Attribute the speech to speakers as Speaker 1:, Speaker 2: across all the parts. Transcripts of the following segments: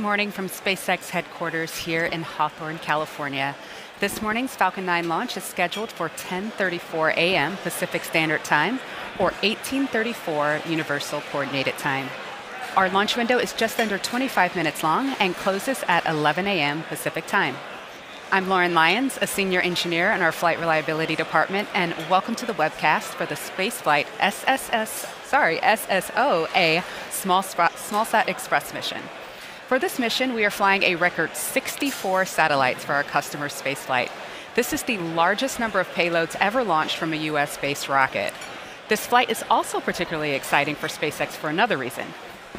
Speaker 1: morning from SpaceX headquarters here in Hawthorne, California. This morning's Falcon 9 launch is scheduled for 10:34 a.m. Pacific Standard Time or 18:34 Universal Coordinated Time. Our launch window is just under 25 minutes long and closes at 11 a.m. Pacific Time. I'm Lauren Lyons, a senior engineer in our Flight Reliability Department, and welcome to the webcast for the Spaceflight SSO-A Smallsat Express mission. For this mission, we are flying a record 64 satellites for our customer spaceflight. This is the largest number of payloads ever launched from a US-based rocket. This flight is also particularly exciting for SpaceX for another reason.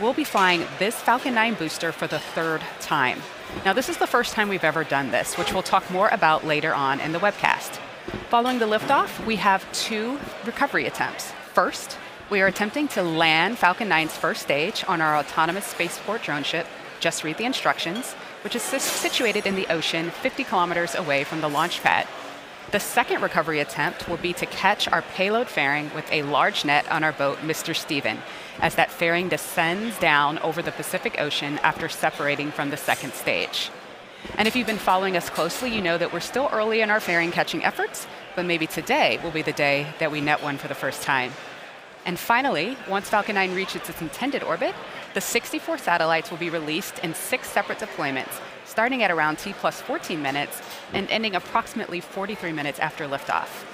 Speaker 1: We'll be flying this Falcon 9 booster for the third time. Now, this is the first time we've ever done this, which we'll talk more about later on in the webcast. Following the liftoff, we have two recovery attempts. First, we are attempting to land Falcon 9's first stage on our autonomous spaceport drone ship, Just Read the Instructions, which is situated in the ocean 50 kilometers away from the launch pad. The second recovery attempt will be to catch our payload fairing with a large net on our boat, Mr. Steven, as that fairing descends down over the Pacific Ocean after separating from the second stage. And if you've been following us closely, you know that we're still early in our fairing catching efforts, but maybe today will be the day that we net one for the first time. And finally, once Falcon 9 reaches its intended orbit, the 64 satellites will be released in 6 separate deployments, starting at around T+14 minutes and ending approximately 43 minutes after liftoff.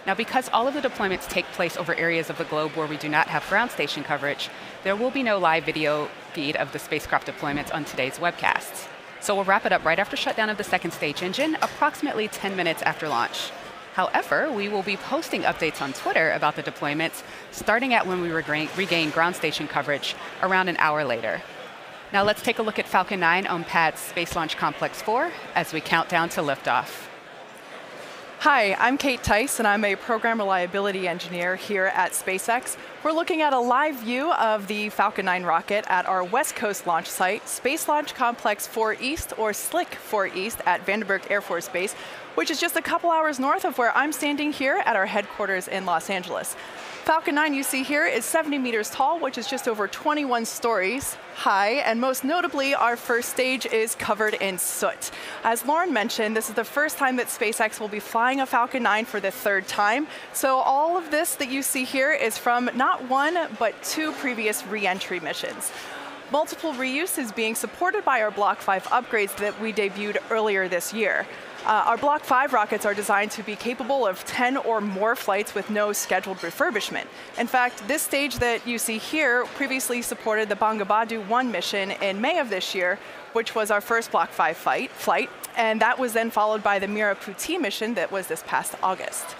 Speaker 1: Now, because all of the deployments take place over areas of the globe where we do not have ground station coverage, there will be no live video feed of the spacecraft deployments on today's webcasts. So we'll wrap it up right after shutdown of the second stage engine, approximately 10 minutes after launch. However, we will be posting updates on Twitter about the deployments, starting at when we regain ground station coverage around an hour later. Now let's take a look at Falcon 9 on pad Space Launch Complex 4 as we count down to liftoff.
Speaker 2: Hi, I'm Kate Tice, and I'm a program reliability engineer here at SpaceX. We're looking at a live view of the Falcon 9 rocket at our West Coast launch site, Space Launch Complex 4 East, or SLC 4 East at Vandenberg Air Force Base, which is just a couple hours north of where I'm standing here at our headquarters in Los Angeles. Falcon 9 you see here is 70 meters tall, which is just over 21 stories high, and most notably, our first stage is covered in soot. As Lauren mentioned, this is the first time that SpaceX will be flying a Falcon 9 for the third time, so all of this that you see here is from not one, but 2 previous re-entry missions. Multiple reuse is being supported by our Block 5 upgrades that we debuted earlier this year. Our Block 5 rockets are designed to be capable of 10 or more flights with no scheduled refurbishment. In fact, this stage that you see here previously supported the Bangabandhu 1 mission in May of this year, which was our first Block 5 flight, and that was then followed by the Miraputi mission that was this past August.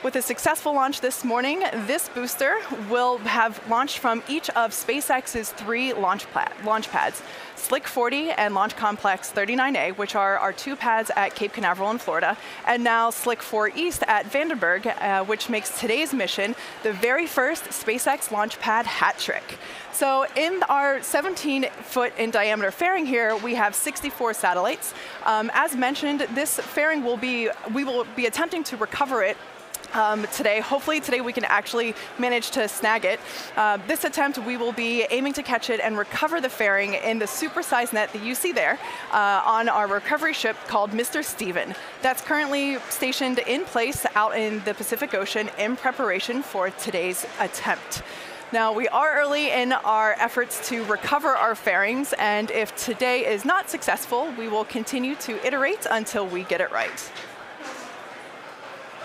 Speaker 2: With a successful launch this morning, this booster will have launched from each of SpaceX's 3 launch pads, SLC 40 and Launch Complex 39A, which are our 2 pads at Cape Canaveral in Florida, and now SLC 4 East at Vandenberg, which makes today's mission the very first SpaceX launch pad hat trick. So in our 17-foot in diameter fairing here, we have 64 satellites. As mentioned, this fairing we will be attempting to recover it today. Hopefully today we can actually manage to snag it. This attempt we will be aiming to catch it and recover the fairing in the supersized net that you see there on our recovery ship called Mr. Steven. That's currently stationed in place out in the Pacific Ocean in preparation for today's attempt. Now, we are early in our efforts to recover our fairings, and if today is not successful, we will continue to iterate until we get it right.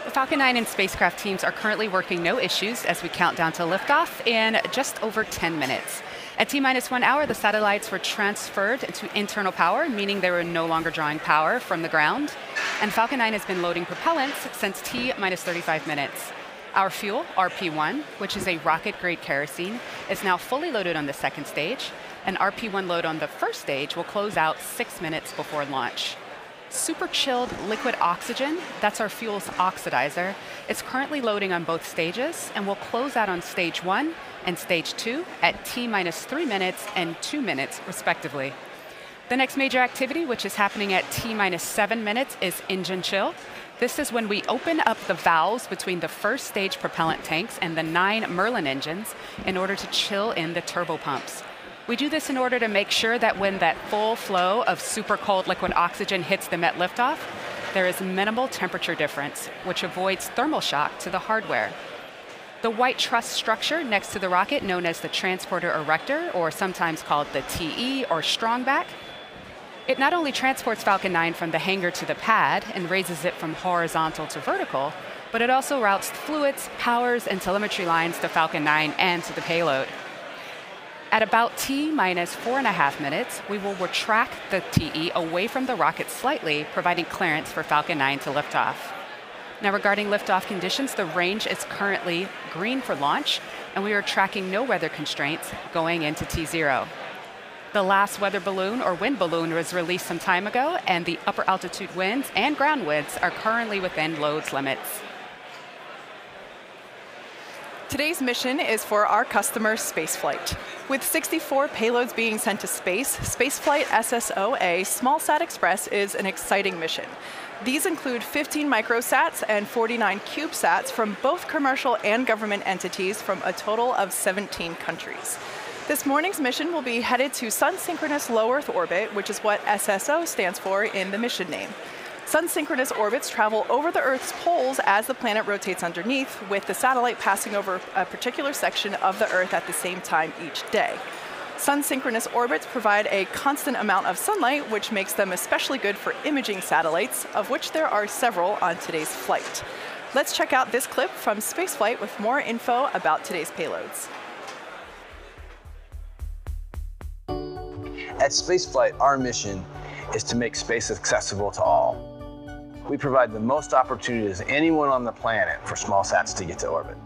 Speaker 1: The Falcon 9 and spacecraft teams are currently working no issues as we count down to liftoff in just over 10 minutes. At T-1 hour, the satellites were transferred to internal power, meaning they were no longer drawing power from the ground. And Falcon 9 has been loading propellants since T-35 minutes. Our fuel, RP1, which is a rocket-grade kerosene, is now fully loaded on the second stage, and RP1 load on the first stage will close out 6 minutes before launch. Super chilled liquid oxygen, that's our fuel's oxidizer, is currently loading on both stages and will close out on stage 1 and stage 2 at T-3 minutes and 2 minutes, respectively. The next major activity, which is happening at T-7 minutes, is engine chill. This is when we open up the valves between the first stage propellant tanks and the 9 Merlin engines in order to chill in the turbopumps. We do this in order to make sure that when that full flow of super cold liquid oxygen hits the MET liftoff, there is minimal temperature difference, which avoids thermal shock to the hardware. The white truss structure next to the rocket, known as the transporter erector, or sometimes called the TE or strongback, it not only transports Falcon 9 from the hangar to the pad and raises it from horizontal to vertical, but it also routes fluids, powers, and telemetry lines to Falcon 9 and to the payload. At about T minus 4.5 minutes, we will retract the TE away from the rocket slightly, providing clearance for Falcon 9 to lift off. Now, regarding liftoff conditions, the range is currently green for launch, and we are tracking no weather constraints going into T0. The last weather balloon or wind balloon was released some time ago, and the upper altitude winds and ground winds are currently within loads limits.
Speaker 2: Today's mission is for our customer, Spaceflight. With 64 payloads being sent to space, Spaceflight SSO-A SmallSat Express is an exciting mission. These include 15 microsats and 49 CubeSats from both commercial and government entities from a total of 17 countries. This morning's mission will be headed to Sun-synchronous low Earth orbit, which is what SSO stands for in the mission name. Sun-synchronous orbits travel over the Earth's poles as the planet rotates underneath, with the satellite passing over a particular section of the Earth at the same time each day. Sun-synchronous orbits provide a constant amount of sunlight, which makes them especially good for imaging satellites, of which there are several on today's flight. Let's check out this clip from Spaceflight with more info about today's payloads.
Speaker 3: At Spaceflight, our mission is to make space accessible to all. We provide the most opportunities as anyone on the planet for small sats to get to orbit.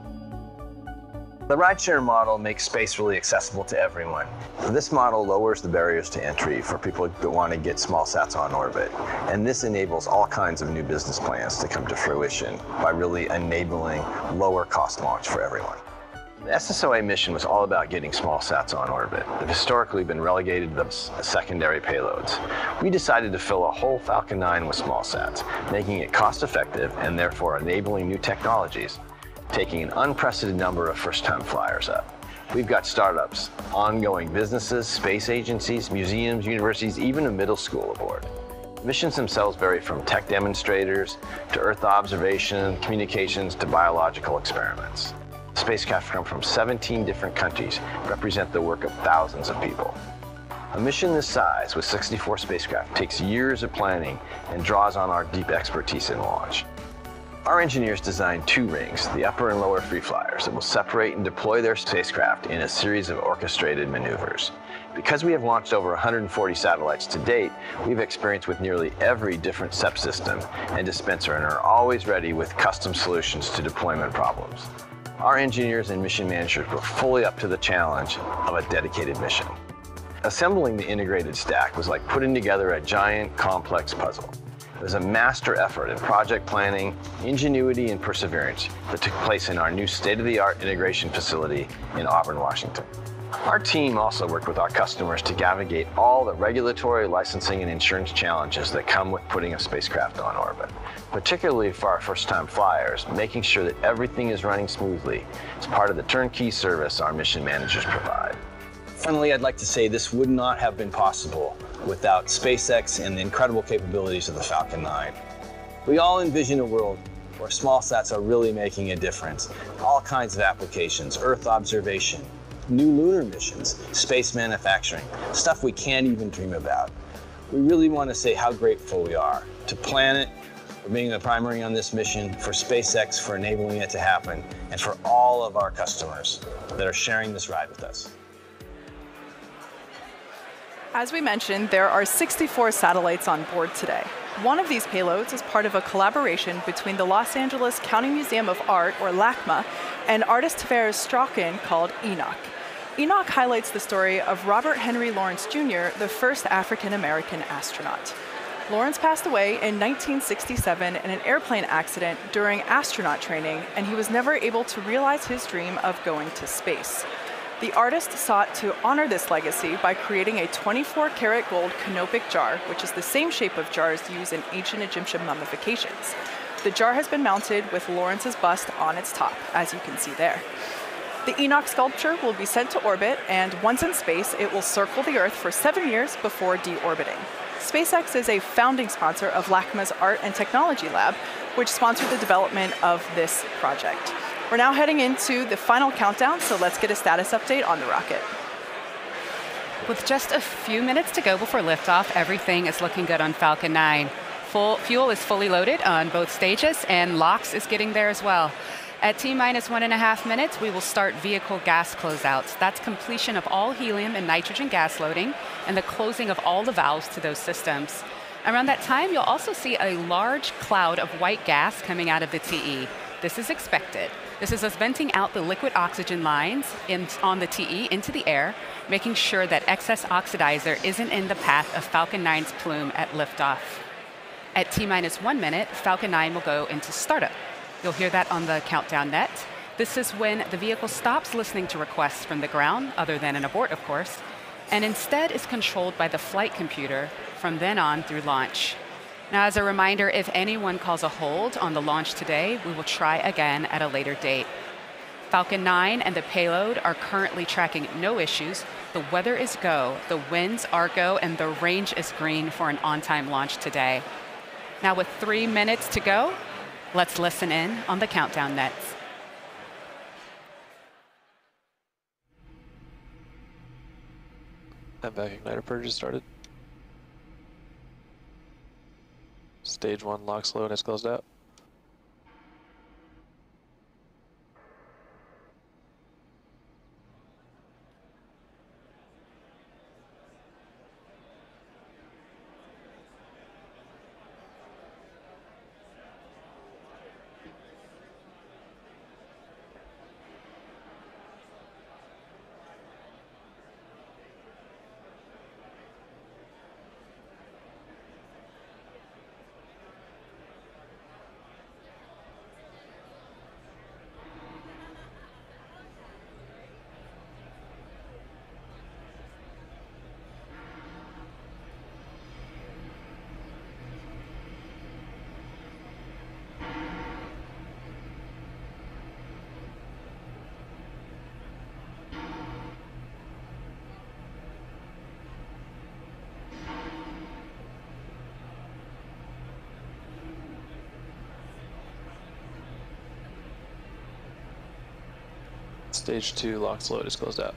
Speaker 3: The rideshare model makes space really accessible to everyone. This model lowers the barriers to entry for people that want to get small sats on orbit. And this enables all kinds of new business plans to come to fruition by really enabling lower cost launch for everyone. The SSO-A mission was all about getting small sats on orbit. They've historically been relegated to secondary payloads. We decided to fill a whole Falcon 9 with small sats, making it cost-effective and therefore enabling new technologies, taking an unprecedented number of first-time flyers up. We've got startups, ongoing businesses, space agencies, museums, universities, even a middle school aboard. Missions themselves vary from tech demonstrators to Earth observation, communications, to biological experiments. Spacecraft come from 17 different countries, represent the work of thousands of people. A mission this size with 64 spacecraft takes years of planning and draws on our deep expertise in launch. Our engineers designed two rings, the upper and lower free flyers, that will separate and deploy their spacecraft in a series of orchestrated maneuvers. Because we have launched over 140 satellites to date, we've experience with nearly every different subsystem and dispenser and are always ready with custom solutions to deployment problems. Our engineers and mission managers were fully up to the challenge of a dedicated mission. Assembling the integrated stack was like putting together a giant, complex puzzle. It was a master effort in project planning, ingenuity, and perseverance that took place in our new state-of-the-art integration facility in Auburn, Washington. Our team also worked with our customers to navigate all the regulatory, licensing, and insurance challenges that come with putting a spacecraft on orbit. Particularly for our first-time flyers, making sure that everything is running smoothly is part of the turnkey service our mission managers provide. Finally, I'd like to say this would not have been possible without SpaceX and the incredible capabilities of the Falcon 9. We all envision a world where small sats are really making a difference. All kinds of applications, Earth observation, new lunar missions, space manufacturing, stuff we can't even dream about. We really want to say how grateful we are to Planet for being the primary on this mission, for SpaceX for enabling it to happen, and for all of our customers that are sharing this ride with us.
Speaker 2: As we mentioned, there are 64 satellites on board today. One of these payloads is part of a collaboration between the Los Angeles County Museum of Art, or LACMA, and artist Tavares Strachan called Enoch. Enoch highlights the story of Robert Henry Lawrence Jr., the first African-American astronaut. Lawrence passed away in 1967 in an airplane accident during astronaut training, and he was never able to realize his dream of going to space. The artist sought to honor this legacy by creating a 24-karat gold canopic jar, which is the same shape of jars used in ancient Egyptian mummifications. The jar has been mounted with Lawrence's bust on its top, as you can see there. The Enoch sculpture will be sent to orbit, and once in space, it will circle the Earth for 7 years before deorbiting. SpaceX is a founding sponsor of LACMA's Art and Technology Lab, which sponsored the development of this project. We're now heading into the final countdown, so let's get a status update on the rocket.
Speaker 1: With just a few minutes to go before liftoff, everything is looking good on Falcon 9. Fuel is fully loaded on both stages, and LOX is getting there as well. At T-minus 1.5 minutes, we will start vehicle gas closeouts. That's completion of all helium and nitrogen gas loading and the closing of all the valves to those systems. Around that time, you'll also see a large cloud of white gas coming out of the TE. This is expected. This is us venting out the liquid oxygen lines on the TE into the air, making sure that excess oxidizer isn't in the path of Falcon 9's plume at liftoff. At T-minus 1 minute, Falcon 9 will go into startup. You'll hear that on the countdown net. This is when the vehicle stops listening to requests from the ground, other than an abort, of course, and instead is controlled by the flight computer from then on through launch. Now, as a reminder, if anyone calls a hold on the launch today, we will try again at a later date. Falcon 9 and the payload are currently tracking no issues. The weather is go, the winds are go, and the range is green for an on-time launch today. Now, with 3 minutes to go, let's listen in on the countdown nets.
Speaker 4: MVAC igniter purge has started. Stage 1 lock slow and it's closed out. Stage 2 lock slow is closed out.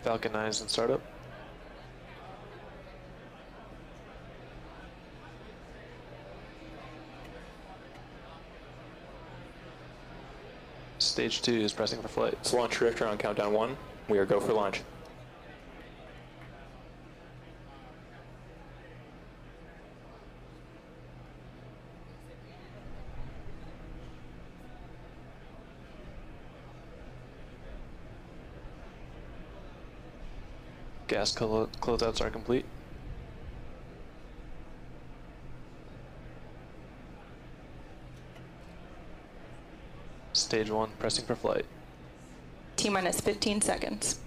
Speaker 4: Falcon 9 is in startup. Stage 2 is pressing for flight.
Speaker 5: It's launch drifter on countdown 1. We are go for launch.
Speaker 4: Gas closeouts are complete. Stage 1 pressing for flight.
Speaker 6: T-minus 15 seconds.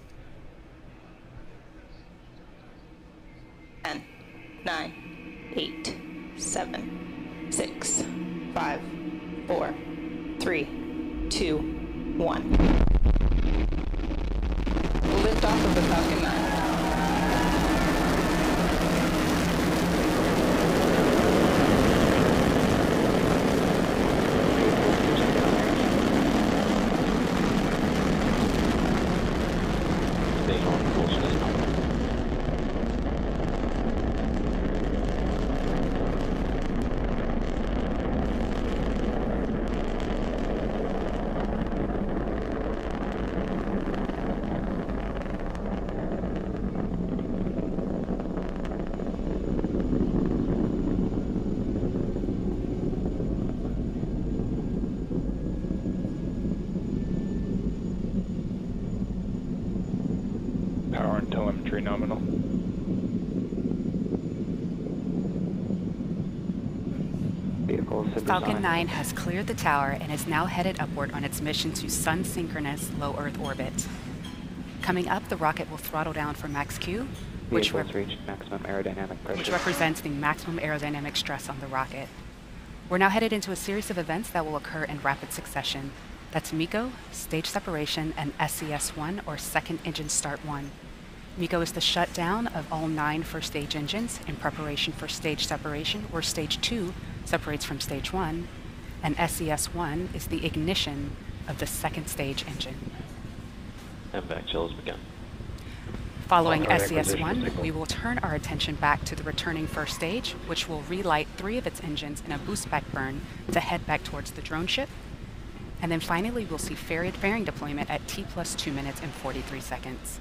Speaker 6: 10, 9, 8, 7, 6, 5, 4, 3, 2, 1. Lift off of the Falcon 9.
Speaker 5: nominal.
Speaker 1: Falcon 9 has cleared the tower and is now headed upward on its mission to sun-synchronous low Earth orbit. Coming up, the rocket will throttle down for max Q, which
Speaker 7: reach maximum aerodynamic pressure,
Speaker 1: represents the maximum aerodynamic stress on the rocket. We're now headed into a series of events that will occur in rapid succession. That's MECO, stage separation, and SES-1, or second engine start 1. MECO is the shutdown of all 9 first stage engines in preparation for stage separation, where stage 2 separates from stage 1, and SES-1 is the ignition of the second stage engine.
Speaker 7: MVAC chill has begun.
Speaker 1: Following SES-1, we will turn our attention back to the returning first stage, which will relight 3 of its engines in a boost back burn to head back towards the drone ship. And then finally, we'll see fairing deployment at T+2 minutes and 43 seconds.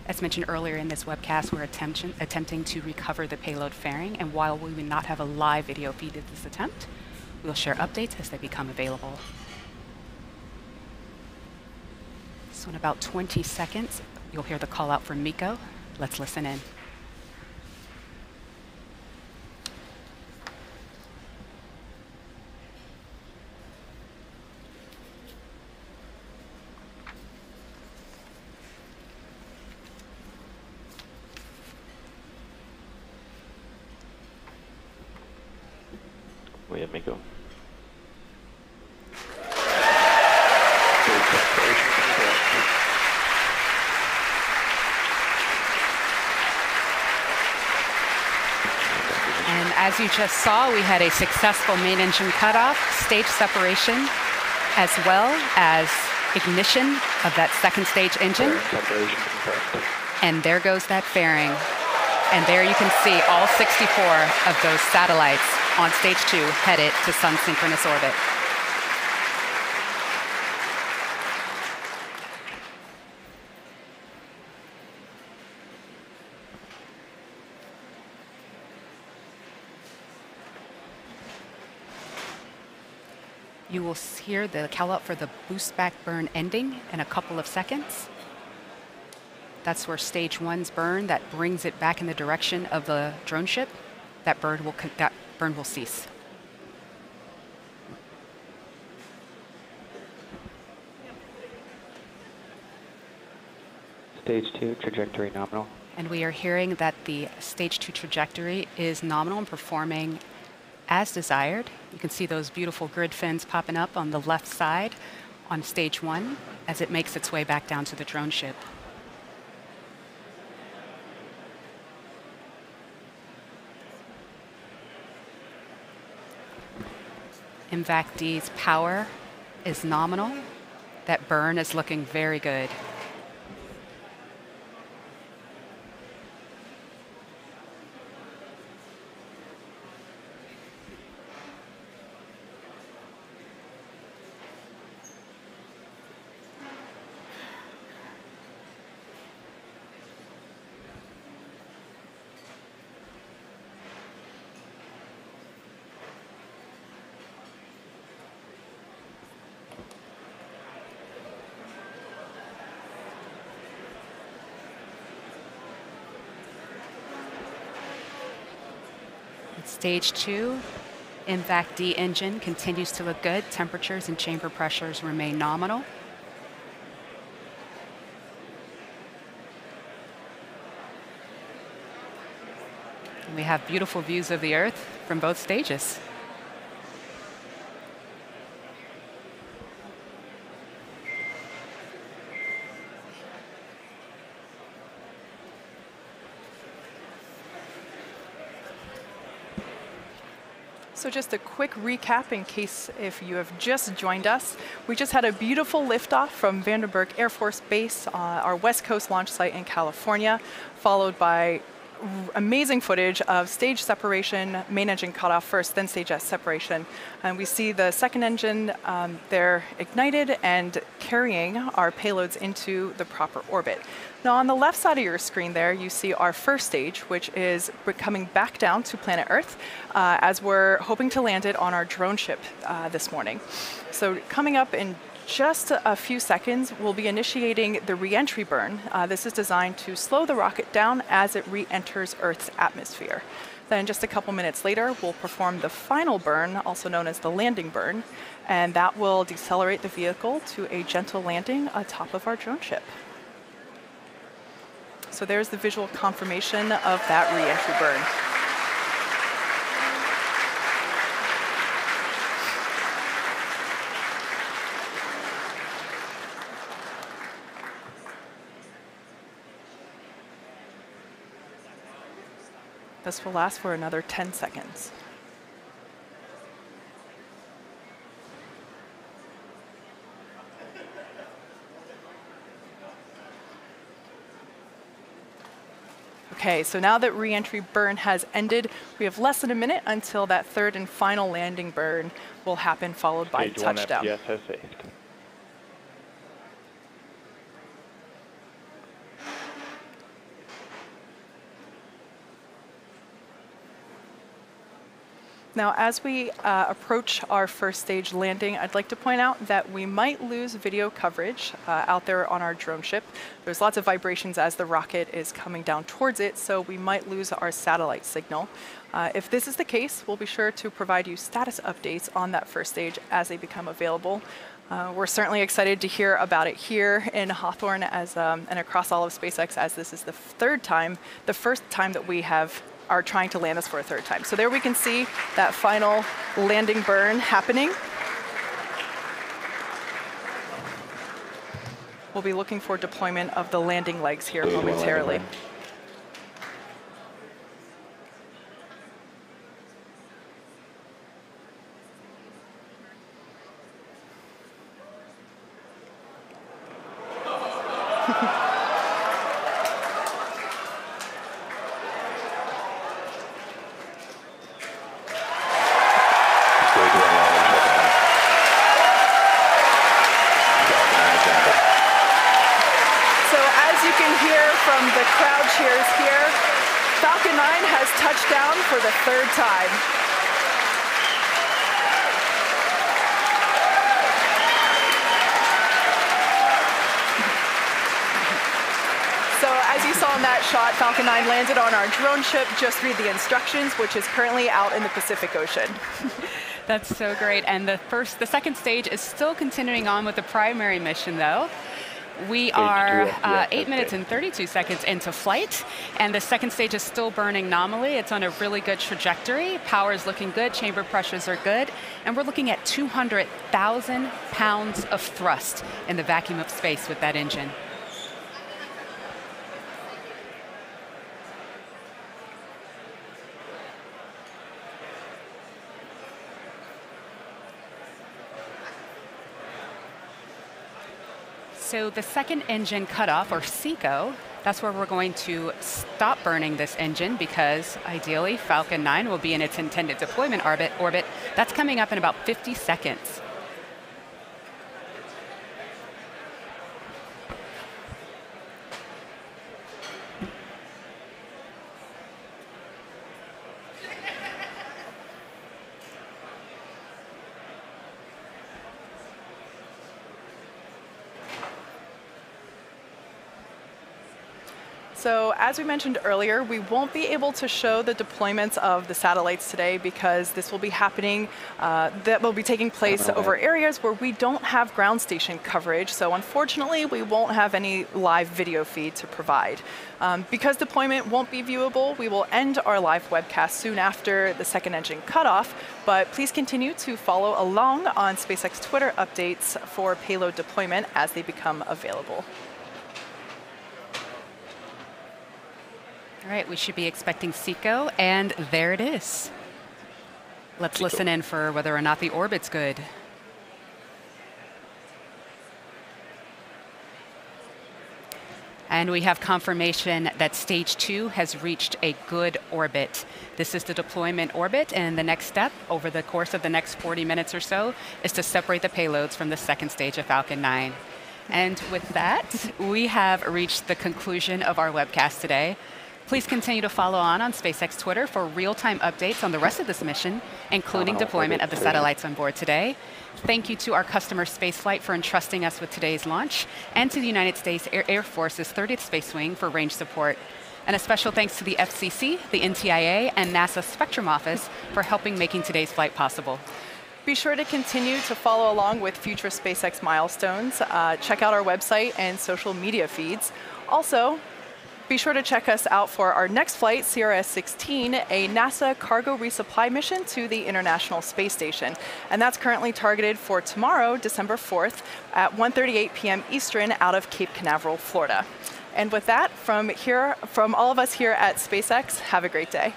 Speaker 1: As mentioned earlier in this webcast, we're attempting to recover the payload fairing, and while we will not have a live video feed of this attempt, we'll share updates as they become available. So in about 20 seconds, you'll hear the call out from MECO. Let's listen in.
Speaker 7: We have MECO.
Speaker 1: And as you just saw, we had a successful main engine cutoff, stage separation, as well as ignition of that second stage engine. And there goes that fairing. And there you can see all 64 of those satellites on stage 2 headed to sun-synchronous orbit. You will hear the call out for the boost back burn ending in a couple of seconds. That's where stage 1's burn, that brings it back in the direction of the drone ship. That burn will cease.
Speaker 7: Stage 2 trajectory nominal.
Speaker 1: And we are hearing that the stage 2 trajectory is nominal and performing as desired. You can see those beautiful grid fins popping up on the left side on stage 1 as it makes its way back down to the drone ship. MVAC-D's power is nominal. That burn is looking very good. Stage 2, MVAC-D engine continues to look good. Temperatures and chamber pressures remain nominal. And we have beautiful views of the Earth from both stages.
Speaker 2: So just a quick recap in case if you have just joined us. We just had a beautiful liftoff from Vandenberg Air Force Base, our West Coast launch site in California, followed by amazing footage of stage separation, main engine cutoff first, then stage S separation. And we see the second engine there ignited and carrying our payloads into the proper orbit. Now on the left side of your screen there, you see our first stage, which is coming back down to planet Earth as we're hoping to land it on our drone ship this morning. So coming up in just a few seconds, we'll be initiating the re-entry burn. This is designed to slow the rocket down as it re-enters Earth's atmosphere. Then just a couple minutes later, we'll perform the final burn, also known as the landing burn, and that will decelerate the vehicle to a gentle landing atop of our drone ship. So there's the visual confirmation of that re-entry burn. This will last for another 10 seconds. Okay, so now that re-entry burn has ended, we have less than a minute until that third and final landing burn will happen, followed by
Speaker 7: Stage 1
Speaker 2: touchdown.
Speaker 7: FPS has saved.
Speaker 2: Now, as we approach our first stage landing, I'd like to point out that we might lose video coverage out there on our drone ship. There's lots of vibrations as the rocket is coming down towards it, so we might lose our satellite signal. If this is the case, we'll be sure to provide you status updates on that first stage as they become available. We're certainly excited to hear about it here in Hawthorne and across all of SpaceX, as this is the first time that we are trying to land this for a third time. So there we can see that final landing burn happening. We'll be looking for deployment of the landing legs here momentarily. From the crowd cheers here, Falcon 9 has touched down for the third time. So as you saw in that shot, Falcon 9 landed on our drone ship. Just read the instructions, which is currently out in the Pacific Ocean.
Speaker 1: That's so great. And the second stage is still continuing on with the primary mission, though. We are 8 minutes and 32 seconds into flight, and the second stage is still burning nominally. It's on a really good trajectory. Power is looking good, chamber pressures are good, and we're looking at 200,000 pounds of thrust in the vacuum of space with that engine. So the second engine cutoff, or SECO, that's where we're going to stop burning this engine, because ideally Falcon 9 will be in its intended deployment orbit. That's coming up in about 50 seconds.
Speaker 2: So as we mentioned earlier, we won't be able to show the deployments of the satellites today, because this will be happening, that will be taking place over areas where we don't have ground station coverage. So unfortunately, we won't have any live video feed to provide. Because deployment won't be viewable, we will end our live webcast soon after the second engine cutoff, but please continue to follow along on SpaceX Twitter updates for payload deployment as they become available.
Speaker 1: All right, we should be expecting SECO, and there it is. Let's listen in for whether or not the orbit's good. And we have confirmation that stage 2 has reached a good orbit. This is the deployment orbit, and the next step over the course of the next 40 minutes or so is to separate the payloads from the second stage of Falcon 9. And with that, we have reached the conclusion of our webcast today. Please continue to follow on SpaceX Twitter for real-time updates on the rest of this mission, including deployment of the satellites on board today. Thank you to our customer Spaceflight for entrusting us with today's launch, and to the United States Air Force's 30th Space Wing for range support. And a special thanks to the FCC, the NTIA, and NASA Spectrum Office for helping making today's flight possible.
Speaker 2: Be sure to continue to follow along with future SpaceX milestones. Check out our website and social media feeds. Also, be sure to check us out for our next flight, CRS-16, a NASA cargo resupply mission to the International Space Station. And that's currently targeted for tomorrow, December 4th, at 1:38 p.m. Eastern out of Cape Canaveral, Florida. And with that, from all of us here at SpaceX, have a great day.